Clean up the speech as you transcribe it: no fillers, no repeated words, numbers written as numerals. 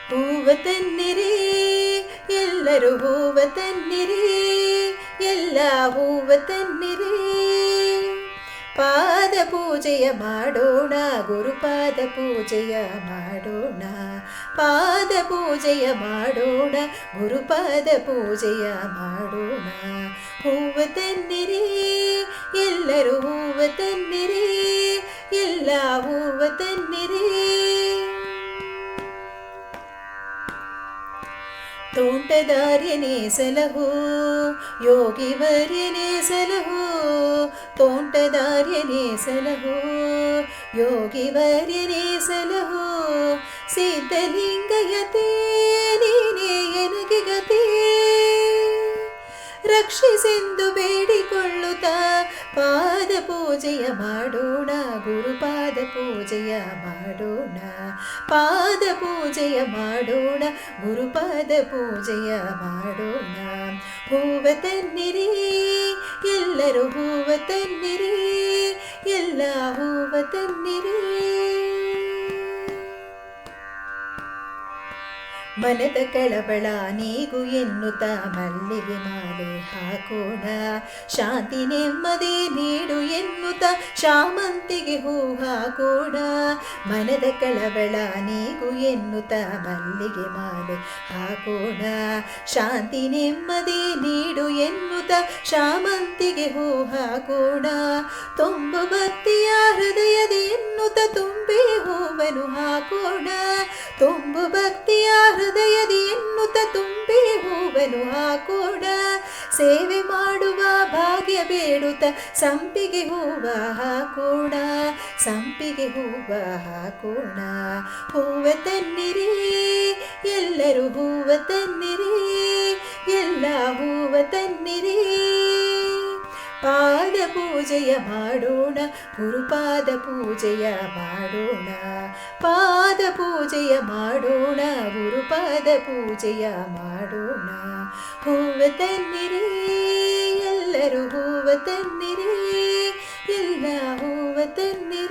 ಹೂವ ತನ್ನಿರಿ ಎಲ್ಲರೂ ಹೂವ ತನ್ನಿರಿ, ಎಲ್ಲ ಹೂವ ತನ್ನಿರಿ. ಪಾದ ಪೂಜೆಯ ಮಾಡೋಣ, ಗುರುಪಾದ ಪೂಜೆಯ ಮಾಡೋಣ. ಪಾದ ಪೂಜೆಯ ಮಾಡೋಣ, ಗುರುಪಾದ ಪೂಜೆಯ ಮಾಡೋಣ. ಹೂವ ತನ್ನಿರಿ ಎಲ್ಲರೂ ಹೂವ ತನ್ನಿರಿ, ಎಲ್ಲ ಹೂವ ತನ್ನಿರಿ. ತೋಂಟದಾರ್ಯನೇ ಸಲಹೋ ಯೋಗಿವರ್ಯನೇ ಸಲಹೋ, ತೋಂಟದಾರ್ಯನೇ ಸಲಹೋ ಯೋಗಿವರ್ಯನೇ ಸಲಹೋ. ಸಿದ್ಧಲಿಂಗಯತೆ ನೀನೇ ಎನಗೆ ಗತಿ, ರಕ್ಷಿಸೆಂದು ಬೇಡಿಕೊಳ್ಳುತ್ತಾ ಪಾದ ಪೂಜೆಯ ಮಾಡೋಣ, ಗುರುಪಾದ ಪೂಜೆಯ ಮಾಡೋಣ. ಪಾದ ಪೂಜೆಯ ಮಾಡೋಣ, ಗುರುಪಾದ ಪೂಜೆಯ ಮಾಡೋಣ. ಹೂವ ತನ್ನಿರಿ ಎಲ್ಲರೂ ಹೂವ ತನ್ನಿರಿ, ಎಲ್ಲ ಹೂವ ತನ್ನಿರಿ. ಮನದ ಕಳವಳ ನೀಗು ಎನ್ನುತ್ತ ಮಲ್ಲಿಗೆ ಮಾಲೆ ಹಾಕೋಣ, ಶಾಂತಿ ನೆಮ್ಮದಿ ನೀಡು ಎನ್ನುತ್ತ ಶಾಮಂತಿಗೆ ಹೂ ಹಾಕೋಣ. ಮನದ ಕಳವಳ ನೀಗು ಎನ್ನುತ್ತ ಮಲ್ಲಿಗೆ ಮಾಲೆ ಹಾಕೋಣ, ಶಾಂತಿ ನೆಮ್ಮದಿ ನೀಡು ಎನ್ನುತ್ತ ಶಾಮಂತಿಗೆ ಹೂ ಹಾಕೋಣ. ತುಂಬು ಭಕ್ತಿಯ ಹೃದಯದಿ ಎನ್ನುತ್ತ ತುಂಬಿ ಹೂವನ್ನು ಹಾಕೋಣ, ತುಂಬು ಭಕ್ತಿಯ ಹೃದಯದಿ ಎನ್ನುತ್ತ ತುಂಬಿ ಹೂವನ್ನು ಹಾಕೋಣ. ಸೇವೆ ಮಾಡುವ ಭಾಗ್ಯ ಬೇಡುತ್ತ ಸಂಪಿಗೆ ಹೂವ ಹಾಕೋಣ, ಸಂಪಿಗೆ ಹೂವ ಹಾಕೋಣ. ಹೂವ ತನ್ನಿರಿ ಎಲ್ಲರೂ ಹೂವ ತನ್ನಿರಿ, ಎಲ್ಲ ಹೂವ ತನ್ನಿರಿ. ಪಾದ ಪೂಜೆಯ ಮಾಡೋಣ, ಗುರುಪಾದ ಪೂಜೆಯ ಮಾಡೋಣ. ಪಾದ ಪೂಜೆಯ ಮಾಡೋಣ, ಗುರುಪಾದ ಪೂಜೆಯ ಮಾಡೋಣ. ಹೂವ ತನ್ನಿರಿ ಎಲ್ಲರೂ ಹೂವ ತನ್ನಿರಿ, ಎಲ್ಲ ಹೂವ ತನ್ನಿರಿ.